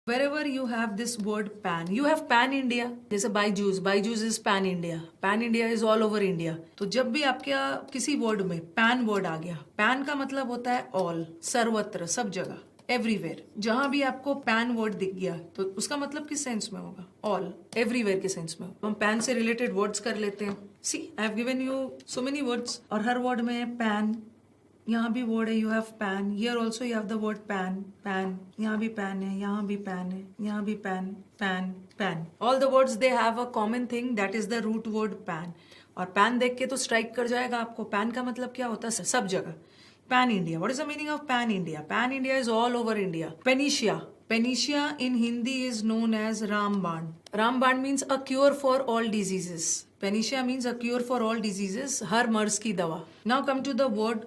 Wherever you have this word pan, you have pan India. जैसे Byju's is pan India, pan India is all over India. तो जब भी आपके किसी word में पैन वर्ड आ गया, पैन का मतलब होता है ऑल, सर्वत्र, सब जगह, एवरीवेयर. जहां भी आपको पैन वर्ड दिख गया तो उसका मतलब किस सेंस में होगा? ऑल, एवरीवेयर के सेंस में. हम पैन से रिलेटेड वर्ड्स कर लेते हैं. See I have given you so many words और हर वर्ड में है पैन. यहाँ भी वर्ड है, you have pan. Here also you have the word pan, pan. यहाँ भी पैन है, यहाँ भी पैन है, यहाँ भी pan, pan, pan. All the words they have a common thing, that is the root word pan. और पैन देख के तो स्ट्राइक कर जाएगा आपको, पैन का मतलब क्या होता है? सब जगह. Pan India, what is the meaning of pan India? Pan India is all over India. Panacea, panacea in Hindi is known as Ramban. Ramban means a cure for all diseases. Panacea means a cure for all diseases, हर मर्ज की दवा. Now come to the word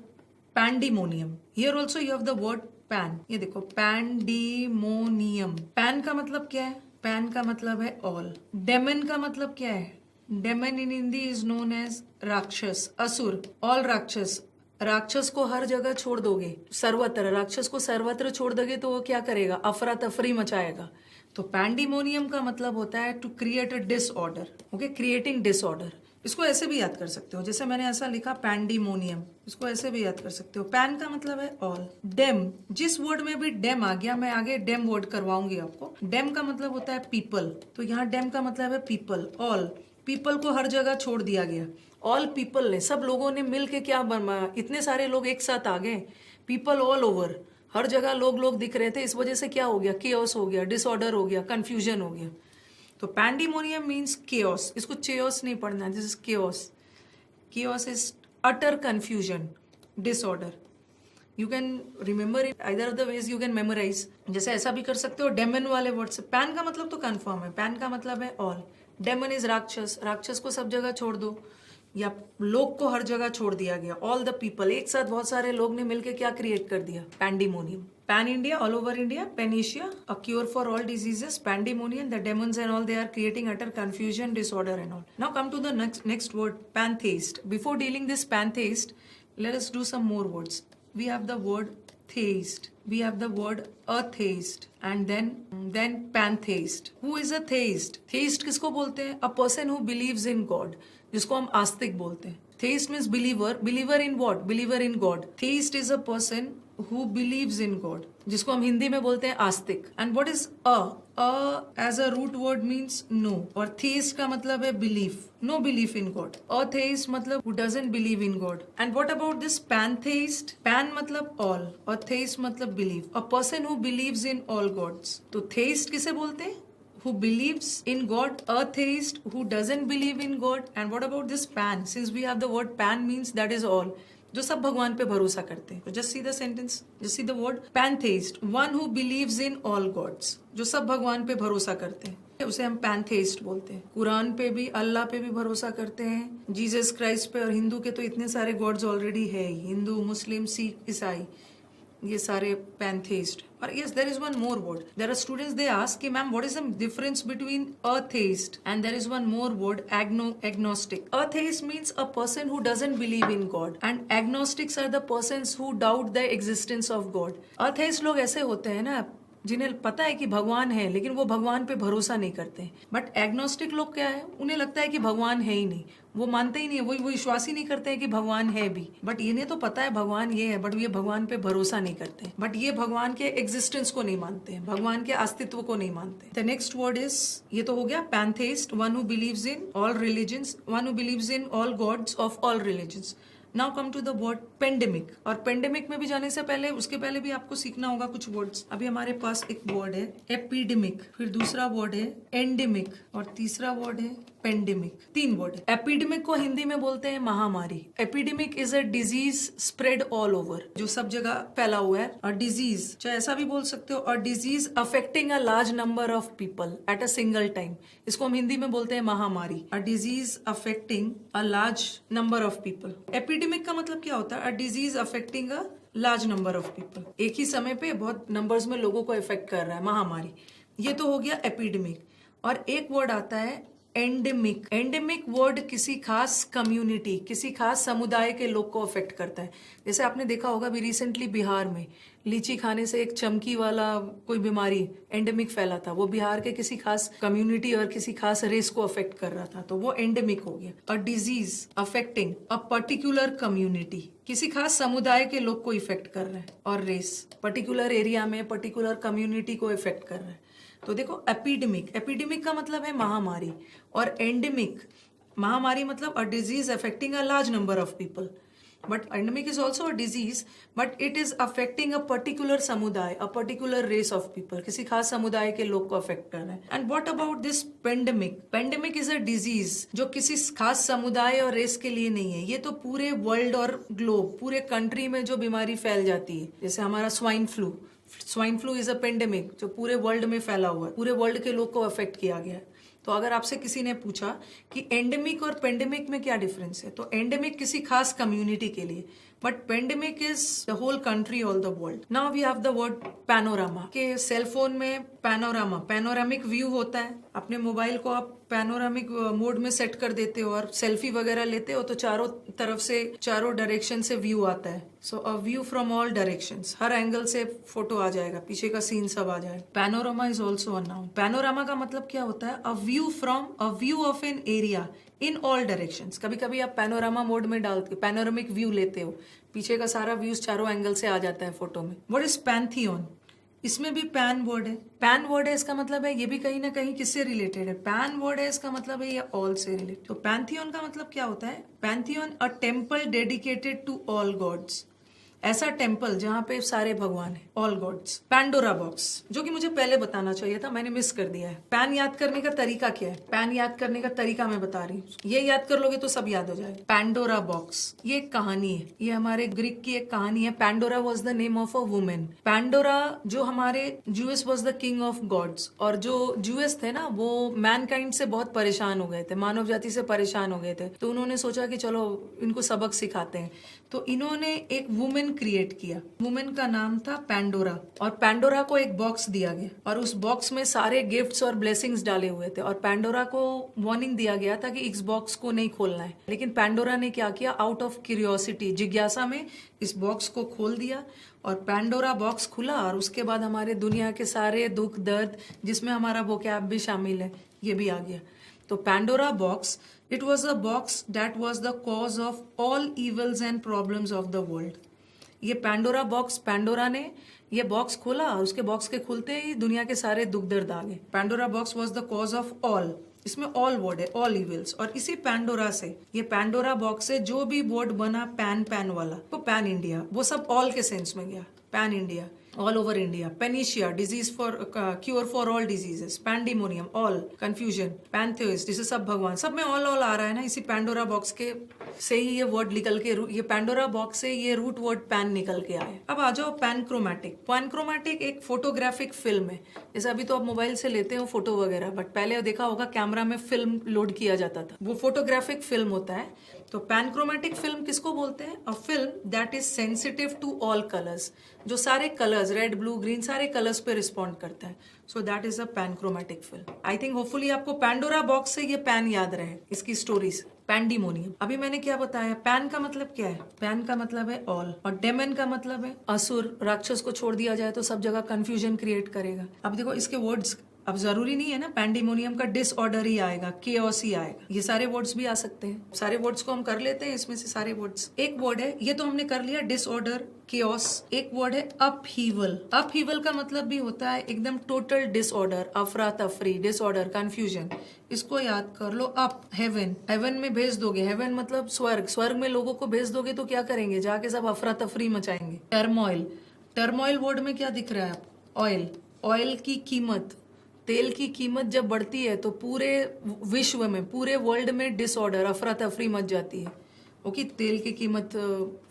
pandemonium. Here also you have the word pan. ये देखो, पैंडीमोनियम. Pan का मतलब क्या है? पैन का मतलब है ऑल. डेमन का मतलब क्या है? Demon in Hindi is known as राक्षस, असुर, ऑल राक्षस. राक्षस को हर जगह छोड़ दोगे, सर्वत्र, राक्षस को सर्वत्र छोड़ दोगे तो वो क्या करेगा? अफरा तफरी मचाएगा. तो पैंडीमोनियम का मतलब होता है to create a disorder. Okay, creating disorder. इसको ऐसे भी याद कर सकते हो, जैसे मैंने ऐसा लिखा पैंडीमोनियम, इसको ऐसे भी याद कर सकते हो. पैन का मतलब है ऑल. डेम, जिस वर्ड में भी डेम आ गया, मैं आगे डेम वर्ड करवाऊंगी आपको. डेम का मतलब होता है पीपल, तो यहाँ डेम का मतलब है पीपल, ऑल. पीपल को हर जगह छोड़ दिया गया. ऑल पीपल ने, सब लोगों ने मिल के क्या बनाया? इतने सारे लोग एक साथ आ गए. पीपल ऑल ओवर, हर जगह लोग दिख रहे थे. इस वजह से क्या हो गया? केओस हो गया, डिसऑर्डर हो गया, कंफ्यूजन हो गया. तो पैंडीमोनियम मीन्स केओस. इसको चेओस नहीं पढ़ना, this is chaos. Chaos is utter confusion, disorder. You can remember it either of the ways you can memorise. जैसे ऐसा भी कर सकते हो डेमन वाले वर्ड से. पैन का मतलब तो कंफर्म है, पैन का मतलब है ऑल. डेमन इज राक्षस, राक्षस को सब जगह छोड़ दो, या लोग को हर जगह छोड़ दिया गया. ऑल द पीपल, एक साथ बहुत सारे लोग ने मिलकर क्या क्रिएट कर दिया? Pandemonium. Pan India, all over India. Panacea, a cure for all diseases. Pandemonium, the demons and all, they are creating utter confusion, disorder and all. Now come to the next word, pantheist. Before dealing this pantheist, let us do some more words. We have the word theist, we have the word atheist, and then pantheist. Who is a theist? Theist किसको बोलते हैं? A person who believes in God, जिसको हम आस्तिक बोलते हैं. Theist means believer. Believer in what? Believer in God. Theist is a person who believes in God, जिसको हम हिंदी में बोलते हैं आस्तिक. And what is a? A as a root word means no, और theist का मतलब है belief. No belief in God. Atheist मतलब who doesn't believe in God. And what about this pantheist? Pan मतलब all, और theist मतलब belief. A person who believes in all gods. तो theist किसे बोलते हैं? Who believes in God. Atheist who doesn't believe in God. And what about this pan? Since we have the word pan means that is all, जो सब भगवान पे भरोसा करते हैं. Just see the sentence, just see the word pantheist, one who believes in all gods, जो सब भगवान पे भरोसा करते हैं, उसे हम पैंथेइस्ट बोलते हैं. कुरान पे भी, अल्लाह पे भी भरोसा करते हैं, जीसस क्राइस्ट पे. और हिंदू के तो इतने सारे गॉड्स ऑलरेडी है ही, हिंदू, मुस्लिम, सिख, ईसाई, ये सारे पैंथेइस्ट. और yes, there is one more word. There are students, they ask कि ma'am what is the difference between atheist and there is one more word, agnostic. Atheist means a person who doesn't believe in God, and agnostics are the persons who doubt the existence of God. Atheist लोग ऐसे होते हैं ना, जिन्हें पता है कि भगवान है लेकिन वो भगवान पे भरोसा नहीं करते. बट एग्नोस्टिक लोग क्या है? उन्हें लगता है कि भगवान है ही नहीं, वो मानते ही नहीं है, वो विश्वास ही नहीं करते हैं कि भगवान है भी. बट इन्हें तो पता है भगवान ये है, बट ये भगवान पे भरोसा नहीं करते. बट ये भगवान के एग्जिस्टेंस को नहीं मानते हैं, भगवान के अस्तित्व को नहीं मानते. द नेक्स्ट वर्ड इज, ये तो हो गया pantheist, one who believes in all religions, one who believes in all gods of all religions. Now come to the word pandemic. और पेंडेमिक में भी जाने से पहले, उसके पहले भी आपको सीखना होगा कुछ वर्ड्स. अभी हमारे पास एक वर्ड है एपिडेमिक, फिर दूसरा वर्ड है एंडेमिक, और तीसरा वर्ड है पेंडेमिक. 3 वर्ड. एपिडेमिक को हिंदी में बोलते हैं महामारी. Epidemic is a disease spread all over, जो सब जगह फैला हुआ है. और डिजीज, चाहे ऐसा भी बोल सकते हो, और disease affecting a large number of people at a single time, इसको हम हिंदी में बोलते हैं महामारी. A disease affecting a large number of people. Epidemic का मतलब क्या होता है? A disease affecting a large number of people, एक ही समय पे बहुत नंबर्स में लोगों को इफेक्ट कर रहा है, महामारी. ये तो हो गया एपिडेमिक. और एक वर्ड आता है एंडेमिक. एंडेमिक वर्ड किसी खास कम्युनिटी, किसी खास समुदाय के लोग को अफेक्ट करता है. जैसे आपने देखा होगा अभी रिसेंटली बिहार में लीची खाने से एक चमकी वाला कोई बीमारी एंडेमिक फैला था, वो बिहार के किसी खास कम्युनिटी और किसी खास रेस को अफेक्ट कर रहा था, तो वो एंडेमिक हो गया। A disease affecting a particular community, किसी खास समुदाय के लोग को इफेक्ट कर रहा है, और रेस पर्टिकुलर एरिया में पर्टिकुलर कम्युनिटी को इफेक्ट कर रहा है। तो देखो एपिडेमिक, एपिडेमिक का मतलब है महामारी, और एंडेमिक महामारी मतलब a disease affecting a large number of people, but endemic is also a disease, but it is affecting a particular समुदाय, a particular race of people, किसी खास समुदाय के लोग को अफेक्ट कर रहा है। And what about this pandemic? Pandemic is a disease जो किसी खास समुदाय और रेस के लिए नहीं है, ये तो पूरे वर्ल्ड और ग्लोब, पूरे कंट्री में जो बीमारी फैल जाती है, जैसे हमारा swine flu, swine flu is a pandemic जो पूरे वर्ल्ड में फैला हुआ है, पूरे वर्ल्ड के लोग को अफेक्ट किया गया है। तो अगर आपसे किसी ने पूछा कि एंडेमिक और पेंडेमिक में क्या डिफरेंस है, तो एंडेमिक किसी खास कम्युनिटी के लिए, but pandemic is the whole country, all the world. Now we have the word panorama, के सेलफोन में पैनोरामा, पैनोरामिक व्यू होता है, अपने मोबाइल को आप पैनोरामिक मोड में सेट कर देते हो और सेल्फी वगैरह लेते हो तो चारों तरफ से, चारों डायरेक्शन से व्यू आता है। So a view from all directions, हर एंगल से फोटो आ जाएगा, पीछे का सीन सब आ जाएगा। Panorama is also a noun. Panorama का मतलब क्या होता है? A view from, a view of an area in all directions. कभी कभी आप पैनोरामा मोड में डालते, पैनोरामिक व्यू लेते हो, पीछे का सारा व्यूज चारों एंगल से आ जाता है फोटो में। What is Pantheon? इसमें भी पैन वर्ड है। पैन वर्ड है, इसका मतलब है ये भी कहीं ना कहीं किससे रिलेटेड है? पैन वर्ड है, इसका मतलब है ये ऑल से रिलेटेड। तो पैंथियन का मतलब क्या होता है? Pantheon a temple dedicated to all gods, ऐसा टेम्पल जहां पे सारे भगवान हैं, ऑल गॉड्स। पैंडोरा बॉक्स, जो कि मुझे पहले बताना चाहिए था, मैंने मिस कर दिया है। पैन याद करने का तरीका क्या है? पैन याद करने का तरीका मैं बता रही हूँ, ये याद कर लोगे तो सब याद हो जाएगा। पैंडोरा बॉक्स ये एक कहानी है, ये हमारे ग्रीक की एक कहानी है। Pandora was the name of a women. Pandora जो हमारे Zeus was the king of gods, और जो जूस थे ना वो मैनकाइंड से बहुत परेशान हो गए थे, मानव जाति से परेशान हो गए थे, तो उन्होंने सोचा कि चलो इनको सबक सिखाते हैं। तो इन्होंने एक वुमेन क्रिएट किया, वुमेन का नाम था पैंडोरा, और पैंडोरा को एक बॉक्स दिया गया और उस बॉक्स में सारे गिफ्ट्स और ब्लेसिंग्स डाले हुए थे, और पैंडोरा को वार्निंग दिया गया था कि इस बॉक्स को नहीं खोलना है। लेकिन पैंडोरा ने क्या किया? आउट ऑफ क्यूरियोसिटी, जिज्ञासा में इस बॉक्स को खोल दिया, और पैंडोरा बॉक्स खुला, और उसके बाद हमारे दुनिया के सारे दुख दर्द, जिसमें हमारा वोकैब भी शामिल है, ये भी आ गया। तो Pandora box, it was a box that was the cause of all evils and problems of the world. ये पैंडोरा बॉक्स, पैंडोरा ने ये बॉक्स खोला, उसके बॉक्स के खुलते ही दुनिया के सारे दुख दर्द आ गए। Pandora box was the cause of all, इसमें ऑल वर्ड है, ऑल इविल्स। और इसी पैंडोरा से, ये पैंडोरा बॉक्स से जो भी वर्ड बना पैन, पैन वाला, तो पैन इंडिया, वो सब ऑल के सेंस में गया। Pan India, all over India. Panacea, disease for, cure for all diseases. Pandemonium, all. Confusion, pantheist, जिसे सब भगवान, सब में ऑल ऑल आ रहा है ना, इसी पैंडोरा बॉक्स के से ही ये वर्ड निकल के, ये पैंडोरा बॉक्स से ये रूट वर्ड पैन निकल के आए। अब आ जाओ पैनक्रोमैटिक। पैनक्रोमैटिक एक फोटोग्राफिक फिल्म है, जैसे अभी तो आप मोबाइल से लेते हो फोटो वगैरह, बट पहले देखा होगा कैमरा में फिल्म लोड किया जाता था, वो फोटोग्राफिक फिल्म होता है। तो पैनक्रोमैटिक फिल्म किसको बोलते हैं? A film that is sensitive to all colours, जो सारे कलर्स, रेड, ब्लू, ग्रीन, सारे कलर्स पे रिस्पॉन्ड करता है। So that is a panchromatic film. I think hopefully आपको पैंडोरा बॉक्स से ये पैन याद रहे, इसकी स्टोरीज। पैंडिमोनियम, अभी मैंने क्या बताया? पैन का मतलब क्या है? पैन का मतलब है ऑल, और डेमन का मतलब है असुर, राक्षस को छोड़ दिया जाए तो सब जगह कंफ्यूजन क्रिएट करेगा। अब देखो इसके वर्ड्स, अब जरूरी नहीं है ना पैंडिमोनियम का डिसऑर्डर ही आएगा, केओस ही आएगा, ये सारे वर्ड्स भी आ सकते हैं। सारे वर्ड्स को हम कर लेते हैं, इसमें से सारे वर्ड्स। एक वर्ड है, ये तो हमने कर लिया, डिसऑर्डर, केओस। एक वर्ड है अपहीवल। अपहीवल का मतलब भी होता है एकदम टोटल डिसऑर्डर, अफरा तफरी, डिसऑर्डर, कंफ्यूजन। इसको याद कर लो। अप, हेवन, हेवन में भेज दोगे, हेवन मतलब स्वर्ग, स्वर्ग में लोगों को भेज दोगे तो क्या करेंगे? जाके सब अफरा तफरी मचाएंगे। टर्मोइल, टर्मोइल वर्ड में क्या दिख रहा है? ऑयल, ऑयल की कीमत, तेल की कीमत जब बढ़ती है तो पूरे विश्व में, पूरे वर्ल्ड में डिसऑर्डर, अफरा तफरी मच जाती है, ओके, तेल की कीमत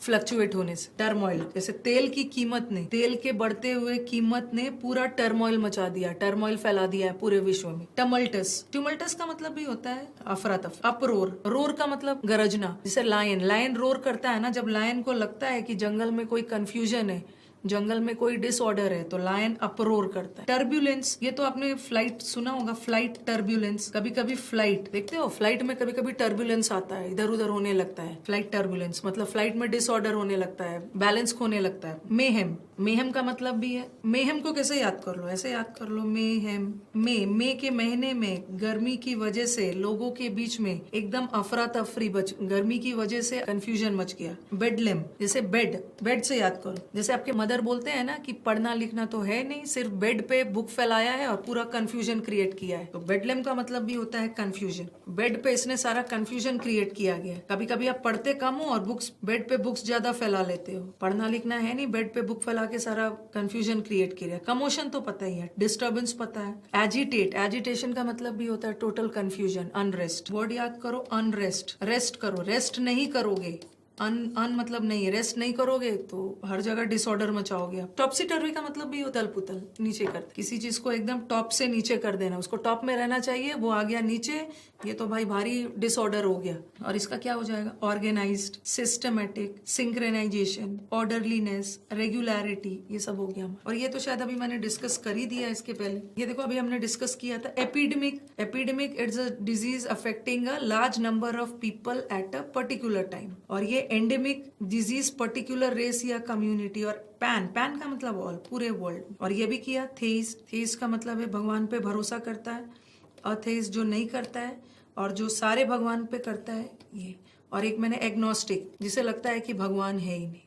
फ्लक्चुएट होने से। टर्मोइल, जैसे तेल की कीमत ने, तेल के बढ़ते हुए कीमत ने पूरा टर्मोइल मचा दिया, टर्मोइल फैला दिया है पूरे विश्व में। टमल्टस, टमल्टस का मतलब भी होता है अफरा तफरी। अपरोर, रोर का मतलब गरजना, जैसे लायन, लायन रोर करता है ना, जब लायन को लगता है कि जंगल में कोई कंफ्यूजन है, जंगल में कोई डिसऑर्डर है, तो लायन अपरोर करता है। टर्ब्यूलेंस, ये तो आपने फ्लाइट सुना होगा, फ्लाइट टर्ब्यूलेंस। कभी कभी फ्लाइट देखते हो, फ्लाइट में कभी कभी टर्ब्यूलेंस आता है, इधर उधर होने लगता है, फ्लाइट टर्ब्यूलेंस मतलब फ्लाइट में डिसऑर्डर होने लगता है, बैलेंस खोने लगता है। मेहेम, मेहम का मतलब भी है, मेहम को कैसे याद कर लो, ऐसे याद कर लो, मेहम। मई के महीने में गर्मी की वजह से लोगों के बीच में एकदम अफरा तफरी गर्मी की वजह से कंफ्यूजन मच गया। बेडलेम, जैसे बेड, बेड से याद करो। जैसे आपके मदर बोलते हैं ना कि पढ़ना लिखना तो है नहीं, सिर्फ बेड पे बुक फैलाया है और पूरा कंफ्यूजन क्रिएट किया है। तो बेडलेम का मतलब भी होता है कंफ्यूजन। बेड पे इसने सारा कंफ्यूजन क्रिएट किया गया है। कभी कभी आप पढ़ते कम हो और बुक्स, बेड पे बुक्स ज्यादा फैला लेते हो। पढ़ना लिखना है नहीं, बेड पे बुक फैला के सारा कंफ्यूजन क्रिएट किया। कमोशन तो पता ही है, डिस्टर्बेंस पता है। एजिटेट, एजिटेशन का मतलब भी होता है टोटल कंफ्यूजन, अनरेस्ट। वर्ड याद करो, अनरेस्ट। रेस्ट करो, रेस्ट नहीं करोगे, अन मतलब नहीं, रेस्ट नहीं करोगे तो हर जगह डिसऑर्डर मचाओगे आप। टॉपसी टर्वी का मतलब भी होता है पुतल, नीचे कर, किसी चीज को एकदम टॉप से नीचे कर देना। उसको टॉप में रहना चाहिए, वो आ गया नीचे, ये तो भाई भारी डिसऑर्डर हो गया। और इसका क्या हो जाएगा, organised, systematic, synchronisation, orderliness, regularity, ये सब हो गया। और ये तो शायद अभी मैंने डिस्कस कर ही दिया इसके पहले। ये देखो अभी हमने डिस्कस किया था epidemic. Epidemic it's a disease affecting a large number of people at a particular time. और ये एंडेमिक डिजीज पर्टिकुलर रेस या कम्युनिटी। और पैन, पैन का मतलब ऑल, पूरे वर्ल्ड। और ये भी किया थेइस। थेइस का मतलब है भगवान पे भरोसा करता है, अथेइस जो नहीं करता है, और जो सारे भगवान पे करता है ये। और एक मैंने एग्नोस्टिक, जिसे लगता है कि भगवान है ही नहीं।